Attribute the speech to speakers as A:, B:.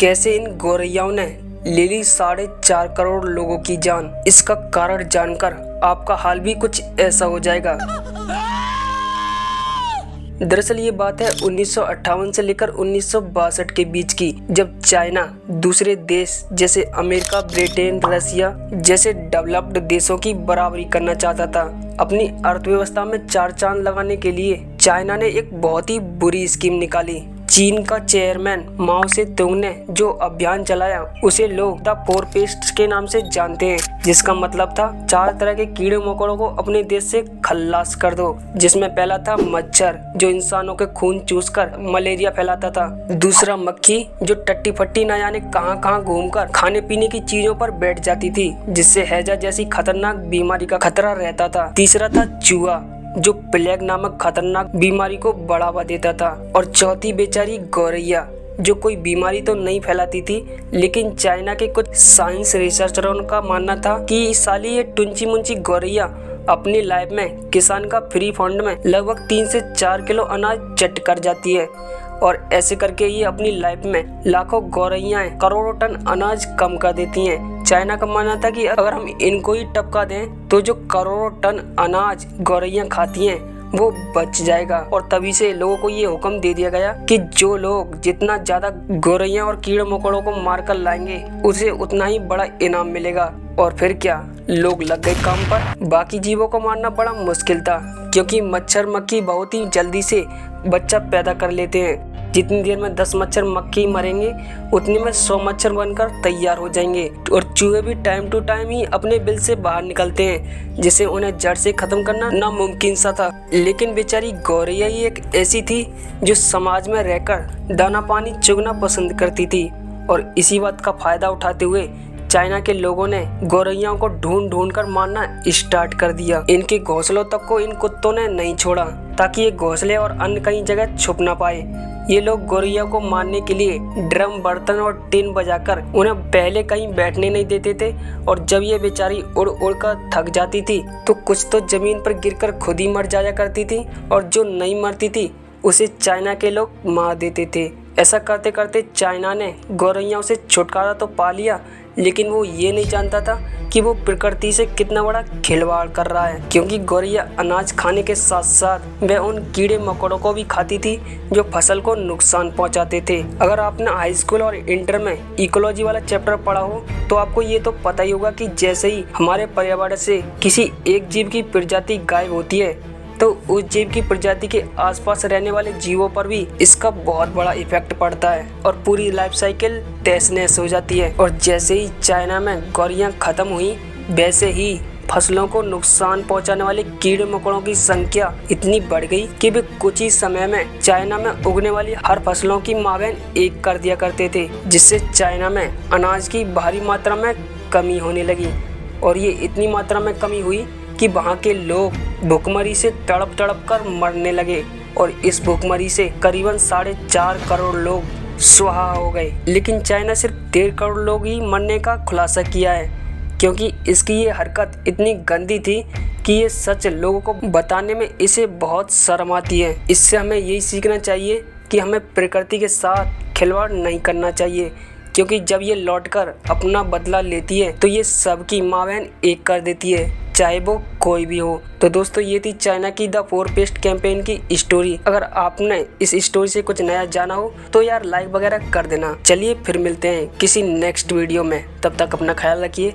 A: कैसे इन गौरैयाओं ने ले ली 4.5 करोड़ लोगों की जान। इसका कारण जानकर आपका हाल भी कुछ ऐसा हो जाएगा। दरअसल ये बात है 1958 से लेकर 1962 के बीच की, जब चाइना दूसरे देश जैसे अमेरिका, ब्रिटेन, रसिया जैसे डेवलप्ड देशों की बराबरी करना चाहता था। अपनी अर्थव्यवस्था में 4 चांद लगाने के लिए चाइना ने एक बहुत ही बुरी स्कीम निकाली। चीन का चेयरमैन माओ से तुंग ने जो अभियान चलाया उसे लोग द 4 पेस्ट्स के नाम से जानते हैं, जिसका मतलब था 4 तरह के कीड़े मकोड़ों को अपने देश से खल्लास कर दो। जिसमें पहला था मच्छर, जो इंसानों के खून चूसकर मलेरिया फैलाता था। दूसरा मक्खी, जो टट्टी फट्टी न जाने कहां कहां घूमकर खाने पीने की चीजों पर बैठ जाती थी, जिससे हैजा जैसी खतरनाक बीमारी का खतरा रहता था। तीसरा था चूहा, जो प्लेग नामक खतरनाक बीमारी को बढ़ावा देता था। और चौथी बेचारी गौरैया, जो कोई बीमारी तो नहीं फैलाती थी, लेकिन चाइना के कुछ साइंस रिसर्चरों का मानना था कि साली ये टुंची मुंची गौरैया अपनी लाइफ में किसान का फ्री फंड में लगभग 3 से 4 किलो अनाज चट कर जाती है, और ऐसे करके ये अपनी लाइफ में लाखों गौरैयाएं करोड़ों टन अनाज कम कर देती हैं। चाइना का मानना था कि अगर हम इनको ही टपका दें तो जो करोड़ों टन अनाज गौरैयां खाती हैं वो बच जाएगा। और तभी से लोगों को ये हुक्म दे दिया गया कि जो लोग जितना ज्यादा गौरैयां और कीड़े मकोड़ों को मार कर लाएंगे उसे उतना ही बड़ा इनाम मिलेगा। और फिर क्या, लोग लग गए काम पर। बाकी जीवों को मारना बड़ा मुश्किल था, क्योंकि मच्छर मक्खी बहुत ही जल्दी से बच्चा पैदा कर लेते हैं। जितनी देर में 10 मच्छर मक्खी मरेंगे उतनी में 100 मच्छर बनकर तैयार हो जाएंगे। और चूहे भी टाइम टू टाइम ही अपने बिल से बाहर निकलते हैं, जिसे उन्हें जड़ से खत्म करना नामुमकिन सा था। लेकिन बेचारी गौरैया ही एक ऐसी थी जो समाज में रहकर दाना पानी चुगना पसंद करती थी। और इसी बात का फायदा उठाते हुए चाइना के लोगों ने गौरैयाओं को ढूंढ ढूंढ कर मारना स्टार्ट कर दिया। इनके घोंसलों तक को इन कुत्तों ने नहीं छोड़ा, ताकि ये घोंसले और अन्य कई जगह छुप ना पाए। ये लोग गौरैया को मारने के लिए ड्रम, बर्तन और टिन बजाकर उन्हें पहले कहीं बैठने नहीं देते थे। और जब ये बेचारी उड़ उड़ कर थक जाती थी तो कुछ तो जमीन पर गिरकर खुद ही मर जाया करती थी, और जो नहीं मरती थी उसे चाइना के लोग मार देते थे। ऐसा करते करते चाइना ने गौरैयाओं से छुटकारा तो पा लिया, लेकिन वो ये नहीं जानता था कि वो प्रकृति से कितना बड़ा खिलवाड़ कर रहा है। क्योंकि गौरैया अनाज खाने के साथ साथ वह उन कीड़े मकोड़ों को भी खाती थी जो फसल को नुकसान पहुंचाते थे। अगर आपने हाई स्कूल और इंटर में इकोलॉजी वाला चैप्टर पढ़ा हो तो आपको ये तो पता ही होगा कि जैसे ही हमारे पर्यावरण से किसी एक जीव की प्रजाति गायब होती है तो उस जीव की प्रजाति के आसपास रहने वाले जीवों पर भी इसका बहुत बड़ा इफेक्ट पड़ता है, और पूरी लाइफ साइकिल तहस नहस हो जाती है। और जैसे ही चाइना में गौरैयां खत्म हुई, वैसे ही फसलों को नुकसान पहुंचाने वाले कीड़े मकोड़ों की संख्या इतनी बढ़ गई कि वे कुछ ही समय में चाइना में उगने वाली हर फसलों की मावेन एक कर दिया करते थे, जिससे चाइना में अनाज की भारी मात्रा में कमी होने लगी। और ये इतनी मात्रा में कमी हुई कि वहाँ के लोग भूखमरी से तड़प तड़प कर मरने लगे, और इस भूखमरी से करीबन 4.5 करोड़ लोग स्वाहा हो गए। लेकिन चाइना सिर्फ 1.5 करोड़ लोग ही मरने का खुलासा किया है, क्योंकि इसकी ये हरकत इतनी गंदी थी कि ये सच लोगों को बताने में इसे बहुत शर्म आती है। इससे हमें यही सीखना चाहिए कि हमें प्रकृति के साथ खिलवाड़ नहीं करना चाहिए, क्योंकि जब ये लौटकर अपना बदला लेती है तो ये सबकी माँ बहन एक कर देती है, चाहे वो कोई भी हो। तो दोस्तों, ये थी चाइना की द 4 पेस्ट कैंपेन की स्टोरी। अगर आपने इस स्टोरी से कुछ नया जाना हो तो यार लाइक वगैरह कर देना। चलिए फिर मिलते हैं किसी नेक्स्ट वीडियो में, तब तक अपना ख्याल रखिए।